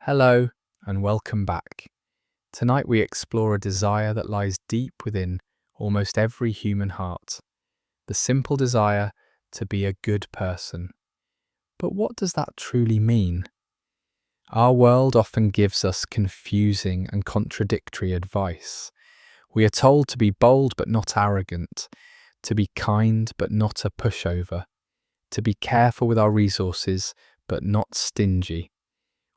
Hello and welcome back. Tonight we explore a desire that lies deep within almost every human heart, the simple desire to be a good person. But what does that truly mean? Our world often gives us confusing and contradictory advice. We are told to be bold but not arrogant, to be kind but not a pushover, to be careful with our resources but not stingy.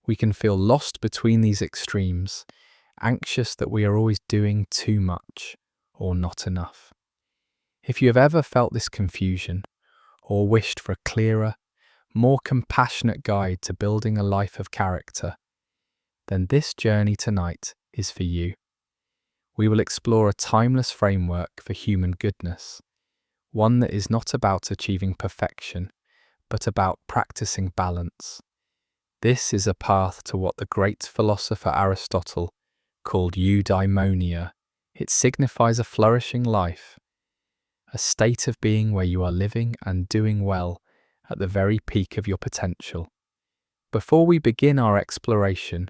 We can feel lost between these extremes, anxious that we are always doing too much or not enough. If you have ever felt this confusion, or wished for a clearer, more compassionate guide to building a life of character, then this journey tonight is for you. We will explore a timeless framework for human goodness, one that is not about achieving perfection, but about practicing balance. This is a path to what the great philosopher Aristotle called Eudaimonia. It signifies a flourishing life, a state of being where you are living and doing well at the very peak of your potential. Before we begin our exploration,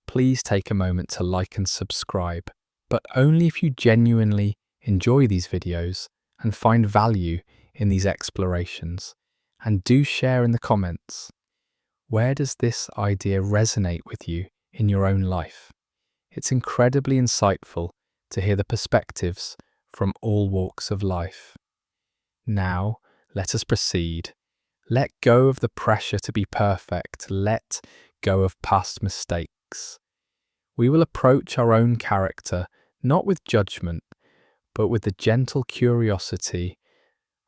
please take a moment to like and subscribe, but only if you genuinely enjoy these videos and find value in these explorations. And do share in the comments. Where does this idea resonate with you in your own life? It's incredibly insightful to hear the perspectives from all walks of life. Now, let us proceed. Let go of the pressure to be perfect. Let go of past mistakes. We will approach our own character not with judgment, but with the gentle curiosity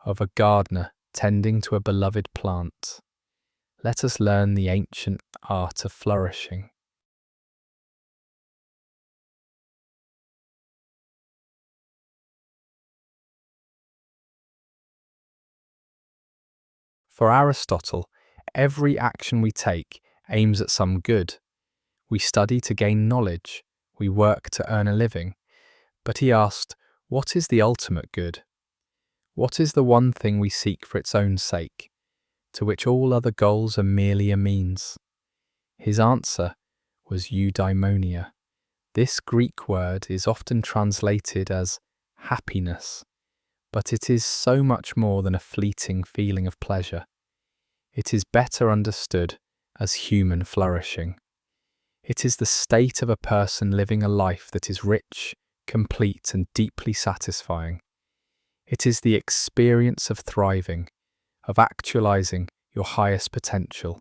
of a gardener tending to a beloved plant. Let us learn the ancient art of flourishing. For Aristotle, every action we take aims at some good. We study to gain knowledge, we work to earn a living. But he asked, what is the ultimate good? What is the one thing we seek for its own sake, to which all other goals are merely a means? His answer was eudaimonia. This Greek word is often translated as happiness, but it is so much more than a fleeting feeling of pleasure. It is better understood as human flourishing. It is the state of a person living a life that is rich, complete, and deeply satisfying. It is the experience of thriving, of actualizing your highest potential.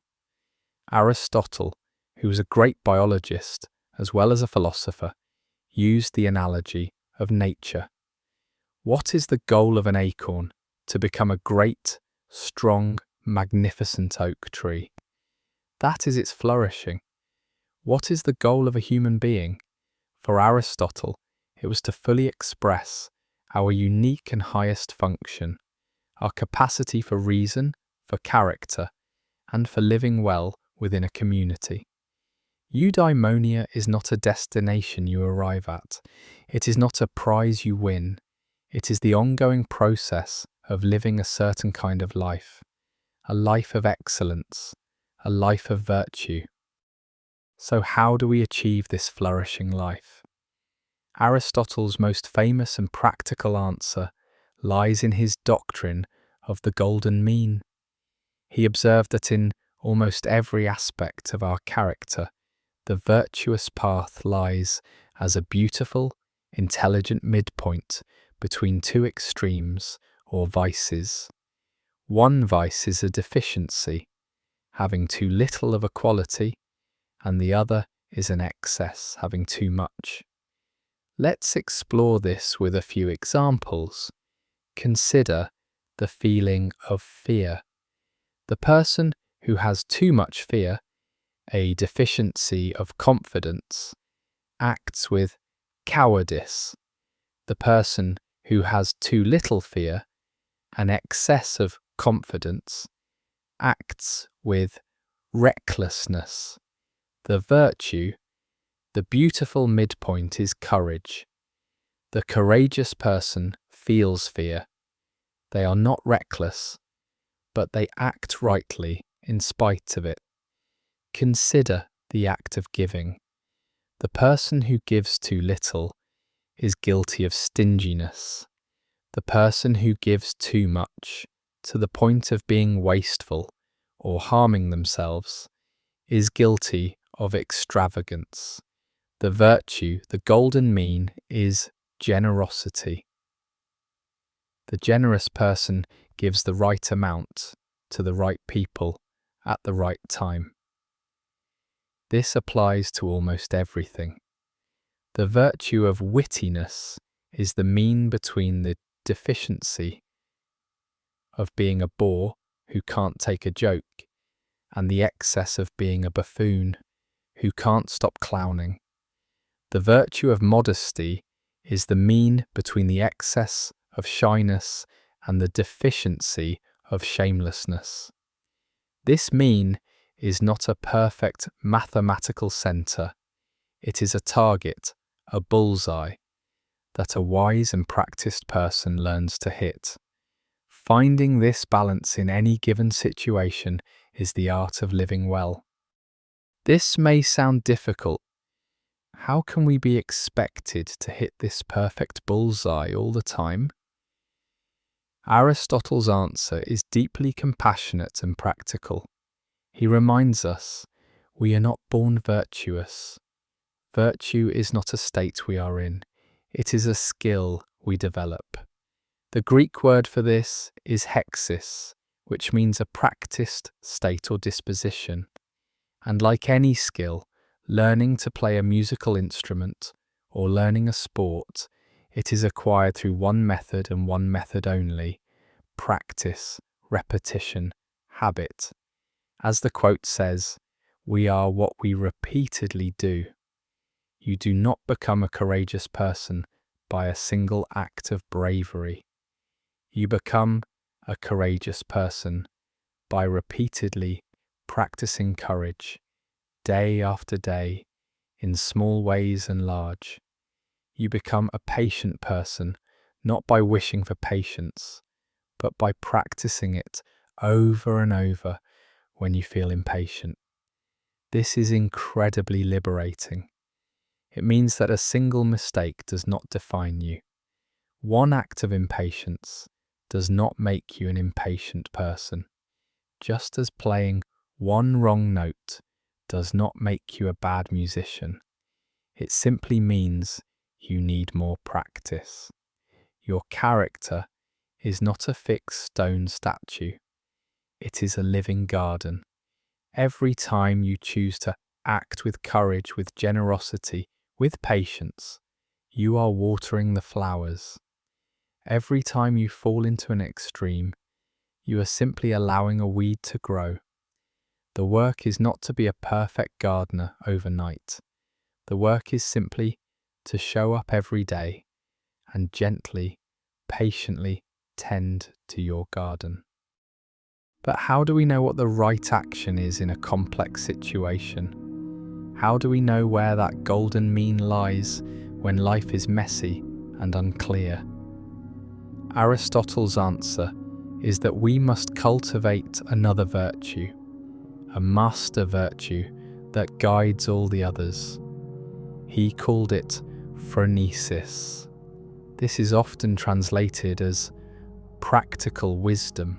Aristotle, who was a great biologist as well as a philosopher, used the analogy of nature. What is the goal of an acorn? To become a great, strong, magnificent oak tree. That is its flourishing. What is the goal of a human being? For Aristotle, it was to fully express our unique and highest function, our capacity for reason, for character, and for living well within a community. Eudaimonia is not a destination you arrive at. It is not a prize you win. It is the ongoing process of living a certain kind of life, a life of excellence, a life of virtue. So how do we achieve this flourishing life? Aristotle's most famous and practical answer lies in his doctrine of the golden mean. He observed that in almost every aspect of our character, the virtuous path lies as a beautiful, intelligent midpoint between two extremes or vices. One vice is a deficiency, having too little of a quality, and the other is an excess, having too much. Let's explore this with a few examples. Consider the feeling of fear. The person who has too much fear, a deficiency of confidence, acts with cowardice. The person who has too little fear, an excess of confidence, acts with recklessness. The virtue, the beautiful midpoint is courage. The courageous person feels fear. They are not reckless, but they act rightly in spite of it. Consider the act of giving. The person who gives too little is guilty of stinginess. The person who gives too much, to the point of being wasteful or harming themselves, is guilty of extravagance. The virtue, the golden mean, is generosity. The generous person gives the right amount to the right people at the right time. This applies to almost everything. The virtue of wittiness is the mean between the deficiency of being a bore who can't take a joke and the excess of being a buffoon who can't stop clowning. The virtue of modesty is the mean between the excess of shyness and the deficiency of shamelessness. This mean is not a perfect mathematical center. It is a target, a bullseye, that a wise and practiced person learns to hit. Finding this balance in any given situation is the art of living well. This may sound difficult. How can we be expected to hit this perfect bullseye all the time? Aristotle's answer is deeply compassionate and practical. He reminds us, we are not born virtuous. Virtue is not a state we are in. It is a skill we develop. The Greek word for this is hexis, which means a practiced state or disposition. And like any skill, learning to play a musical instrument or learning a sport, it is acquired through one method and one method only: practice, repetition, habit. As the quote says, we are what we repeatedly do. You do not become a courageous person by a single act of bravery. You become a courageous person by repeatedly practicing courage, day after day, in small ways and large. You become a patient person, not by wishing for patience, but by practicing it over and over when you feel impatient. This is incredibly liberating. It means that a single mistake does not define you. One act of impatience does not make you an impatient person, just as playing one wrong note does not make you a bad musician. It simply means you need more practice. Your character is not a fixed stone statue. It is a living garden. Every time you choose to act with courage, with generosity, with patience, you are watering the flowers. Every time you fall into an extreme, you are simply allowing a weed to grow. The work is not to be a perfect gardener overnight. The work is simply to show up every day and gently, patiently tend to your garden. But how do we know what the right action is in a complex situation? How do we know where that golden mean lies when life is messy and unclear? Aristotle's answer is that we must cultivate another virtue, a master virtue that guides all the others. He called it phronesis. This is often translated as practical wisdom.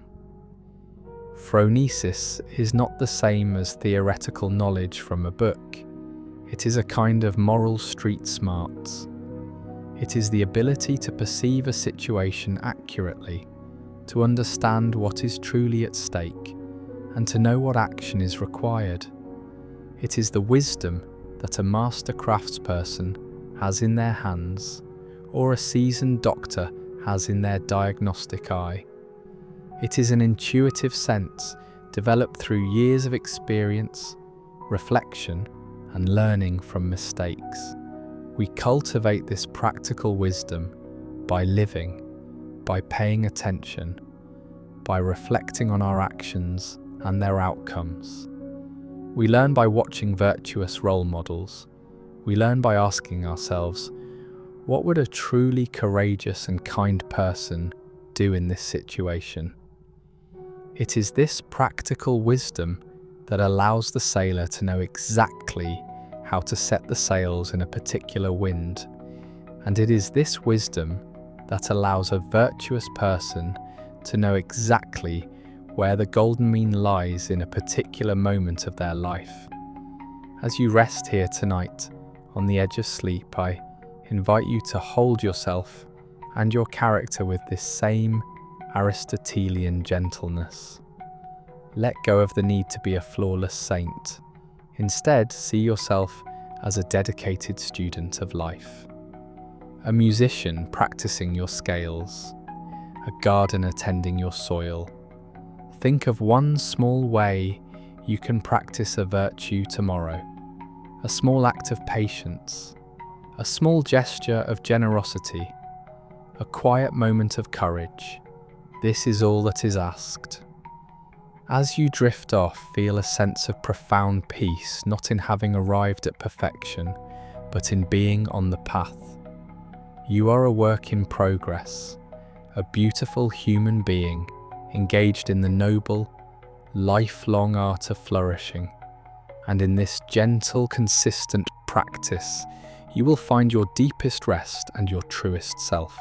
Phronesis is not the same as theoretical knowledge from a book. It is a kind of moral street smarts. It is the ability to perceive a situation accurately, to understand what is truly at stake, and to know what action is required. It is the wisdom that a master craftsperson has in their hands, or a seasoned doctor has in their diagnostic eye. It is an intuitive sense developed through years of experience, reflection, and learning from mistakes. We cultivate this practical wisdom by living, by paying attention, by reflecting on our actions and their outcomes. We learn by watching virtuous role models. We learn by asking ourselves, what would a truly courageous and kind person do in this situation? It is this practical wisdom that allows the sailor to know exactly how to set the sails in a particular wind. And it is this wisdom that allows a virtuous person to know exactly where the golden mean lies in a particular moment of their life. As you rest here tonight on the edge of sleep, I invite you to hold yourself and your character with this same Aristotelian gentleness. Let go of the need to be a flawless saint. Instead, see yourself as a dedicated student of life. A musician practicing your scales, a gardener tending your soil. Think of one small way you can practice a virtue tomorrow. A small act of patience, a small gesture of generosity, a quiet moment of courage. This is all that is asked. As you drift off, feel a sense of profound peace, not in having arrived at perfection, but in being on the path. You are a work in progress, a beautiful human being engaged in the noble, lifelong art of flourishing. And in this gentle, consistent practice, you will find your deepest rest and your truest self.